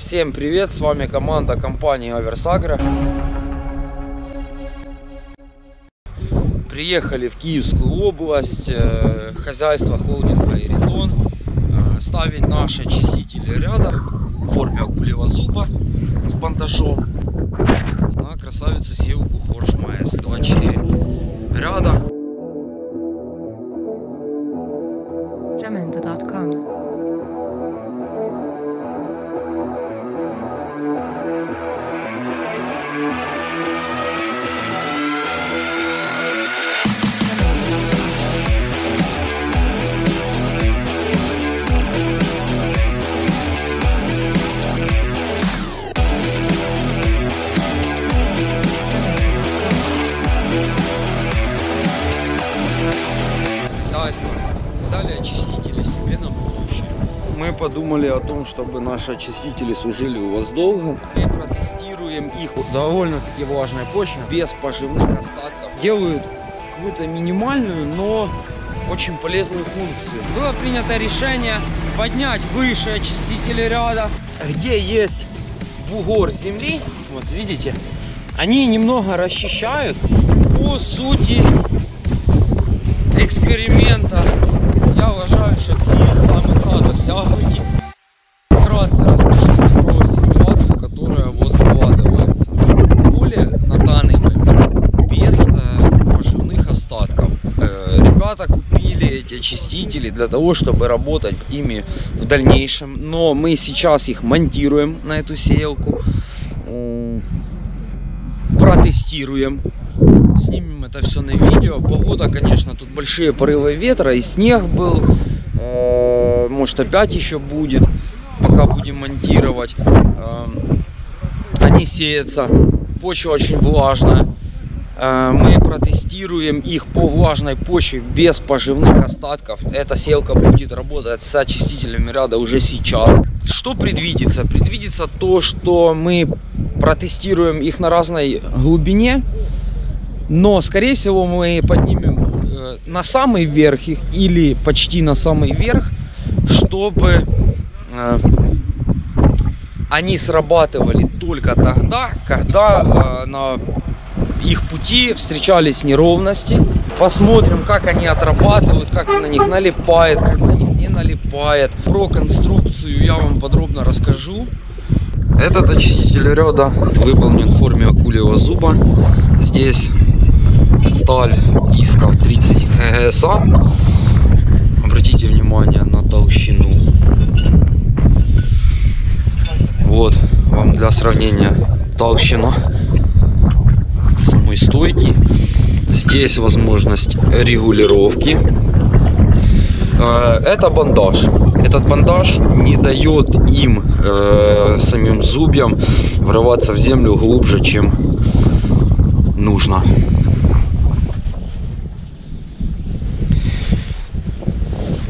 Всем привет, с вами команда компании Аверсагро. Приехали в Киевскую область, хозяйство холдинга Иритон, ставить наши очистители ряда в форме акульего зуба с бандажом на красавицу севку Хорш МС 24 ряда. Jamendo.com. Взяли очистители себе на будущее. Мы подумали о том, чтобы наши очистители служили у вас долго. Мы протестируем их довольно-таки влажной почве, без поживных остатков. Делают какую-то минимальную, но очень полезную функцию. Было принято решение поднять выше очистители ряда, где есть бугор земли. Вот видите, они немного расчищают. По сути эксперимента я уважаю, что там надо всягать. Вкратце расскажу про ситуацию, которая вот складывается. Поле на данный момент без поживных остатков. Ребята купили эти очистители для того, чтобы работать ими в дальнейшем. Но мы сейчас их монтируем на эту сеялку, протестируем. Снимем это все на видео. Погода, конечно, тут большие порывы ветра и снег был. Может, опять еще будет, пока будем монтировать. Они сеются. Почва очень влажная. Мы протестируем их по влажной почве без поживных остатков. Эта сеялка будет работать с очистителями ряда уже сейчас. Что предвидится? Предвидится то, что мы протестируем их на разной глубине. Но, скорее всего, мы поднимем на самый верх их или почти на самый верх, чтобы они срабатывали только тогда, когда на их пути встречались неровности. Посмотрим, как они отрабатывают, как на них налипает, как на них не налипает. Про конструкцию я вам подробно расскажу. Этот очиститель ряда выполнен в форме акульего зуба. Здесь сталь дисков 30 ГСА. Обратите внимание на толщину. Вот вам для сравнения толщина самой стойки. Здесь возможность регулировки. Это бандаж. Этот бандаж не дает им, самим зубьям, врываться в землю глубже, чем нужно.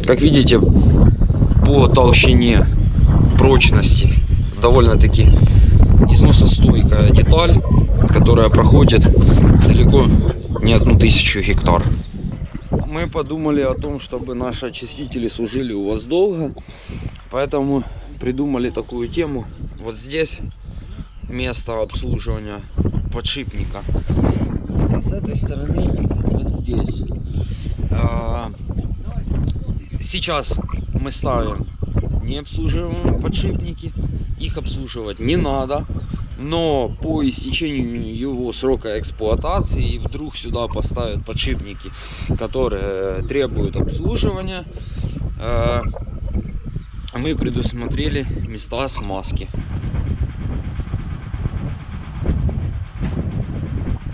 Как видите, по толщине, прочности довольно-таки износостойкая деталь, которая проходит далеко не 1000 гектар. Мы подумали о том, чтобы наши очистители служили у вас долго, поэтому придумали такую тему. Вот здесь место обслуживания подшипника, а с этой стороны вот здесь. Сейчас мы ставим необслуживаемые подшипники, их обслуживать не надо, но по истечению его срока эксплуатации вдруг сюда поставят подшипники, которые требуют обслуживания, мы предусмотрели места смазки.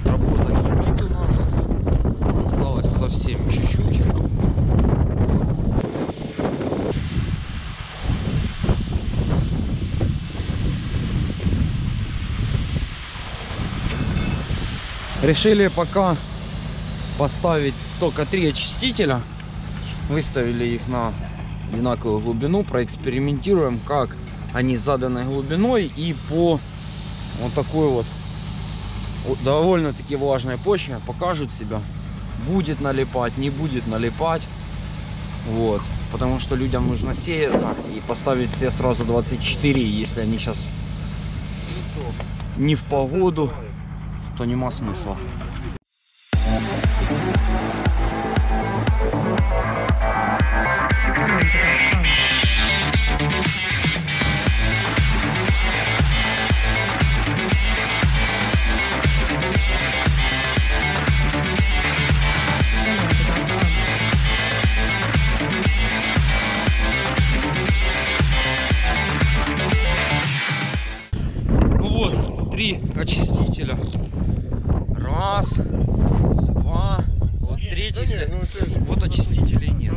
Работа кипит у нас, осталось совсем чуть-чуть. Решили пока поставить только 3 очистителя. Выставили их на одинаковую глубину. Проэкспериментируем, как они с заданной глубиной и по вот такой вот довольно-таки влажной почве покажут себя. Будет налипать, не будет налипать. Вот. потому что людям нужно сеяться и поставить все сразу 24, если они сейчас не в погоду, то нема смысла. Очистителя. Раз, два, вот третий. Вот очистителей нет.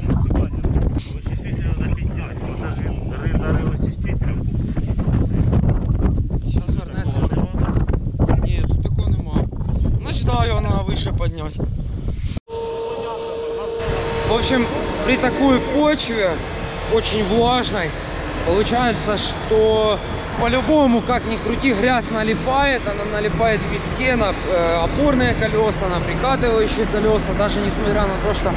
Сейчас вернется. Нет, тут такого нема. Значит, да, его надо выше поднять. В общем, при такой почве, очень влажной, получается, что по-любому, как ни крути, грязь налипает, она налипает везде, на опорные колеса, на прикатывающие колеса, даже несмотря на то, что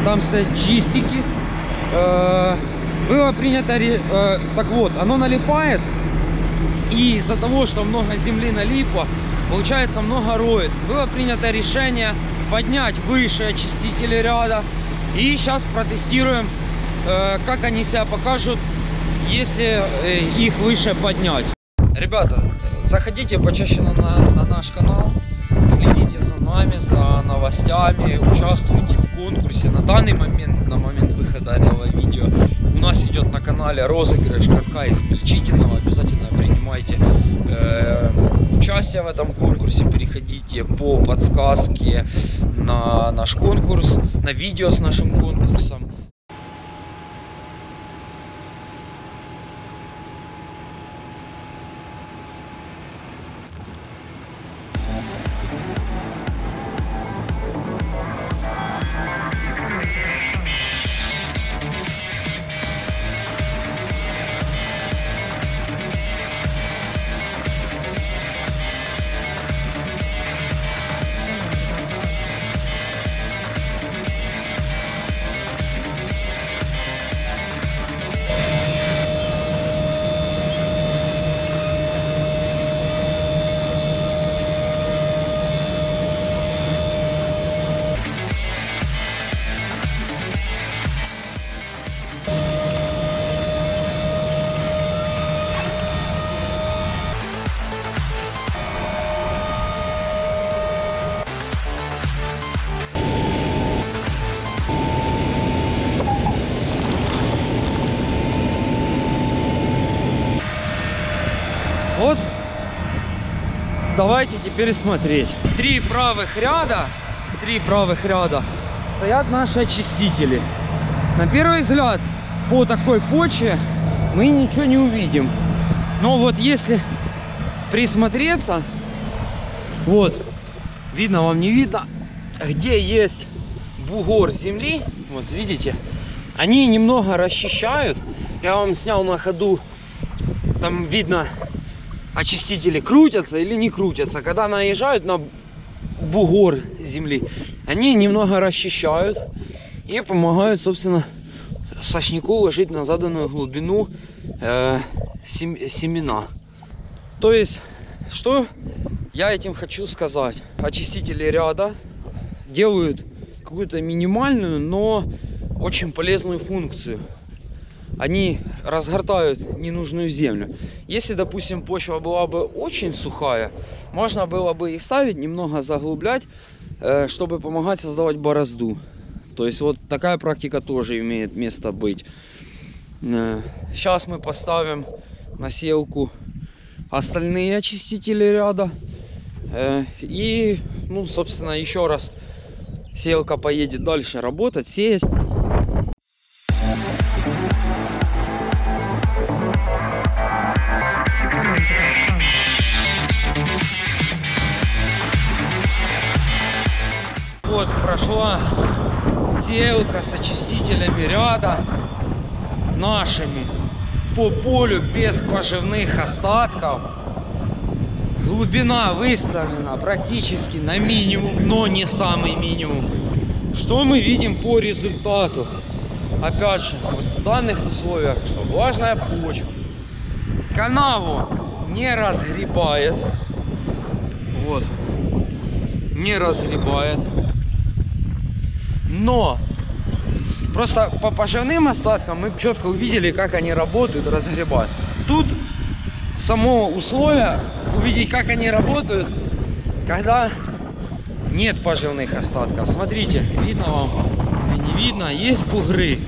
там стоят чистики. Было принято, так вот, оно налипает, и из-за того, что много земли налипло, получается много роет. Было принято решение поднять выше очистители ряда, и сейчас протестируем, как они себя покажут, если их выше поднять. Ребята, заходите почаще на наш канал, следите за нами, за новостями, участвуйте в конкурсе. На данный момент, на момент выхода этого видео, у нас идет на канале розыгрыш катка измельчительного. Обязательно принимайте участие в этом конкурсе, переходите по подсказке на наш конкурс, на видео с нашим конкурсом. Вот, давайте теперь смотреть. Три правых ряда стоят наши очистители. На первый взгляд, по такой почве мы ничего не увидим. Но вот если присмотреться, вот, видно вам, не видно, где есть бугор земли, вот видите, они немного расчищают. Я вам снял на ходу, там видно, очистители крутятся или не крутятся. Когда наезжают на бугор земли, они немного расчищают и помогают, собственно, сошнику ложить на заданную глубину семена. То есть, что я этим хочу сказать? Очистители ряда делают какую-то минимальную, но очень полезную функцию. Они разгортают ненужную землю. Если, допустим, почва была бы очень сухая, можно было бы их ставить, немного заглублять, чтобы помогать создавать борозду. То есть вот такая практика тоже имеет место быть. Сейчас мы поставим на сеялку остальные очистители ряда. И, ну, собственно, еще раз сеялка поедет дальше работать, сеять. Вот прошла сеялка с очистителями ряда нашими по полю без поживных остатков. Глубина выставлена практически на минимум, но не самый минимум. Что мы видим по результату? опять же, вот в данных условиях, что влажная почва, канаву не разгребает, вот, не разгребает, но просто по поживным остаткам мы четко увидели, как они работают, разгребают. Тут само условие увидеть, как они работают, когда нет поживных остатков. Смотрите, видно вам или не видно, есть бугры.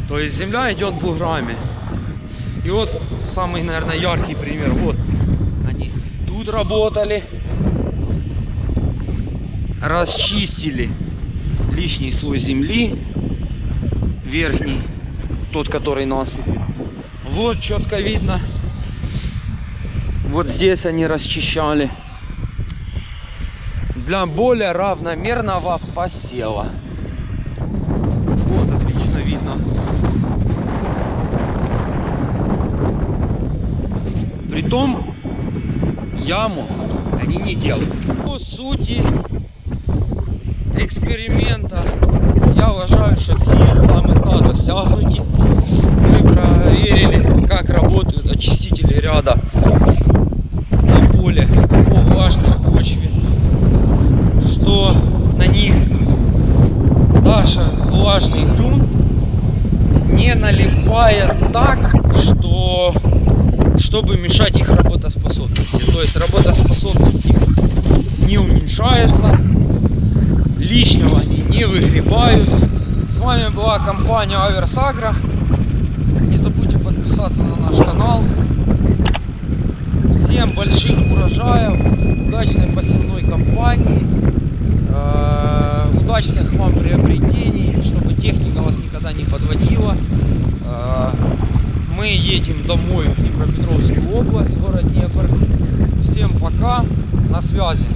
То есть земля идет буграми. И вот самый, наверное, яркий пример. Вот они тут работали, расчистили лишний слой земли, верхний, тот, который насыпет. Вот четко видно. Вот здесь они расчищали для более равномерного посева. Вот отлично видно. Притом яму они не делают. По сути эксперимента я уважаю, что цель там и досягнуті. Мы проверили, как работают очистители ряда на поле по влажной почве, что на них даже влажный грунт не налипает так, чтобы мешать их работоспособности. То есть работоспособность их не уменьшается, лишнего они не выгребают. С вами была компания Аверс Агро. Не забудьте подписаться на наш канал. Всем больших урожаев, удачной посевной кампании, удачных вам приобретений, чтобы техника вас никогда не подводила. Мы едем домой в Днепропетровскую область, в город Днепр. Всем пока, на связи.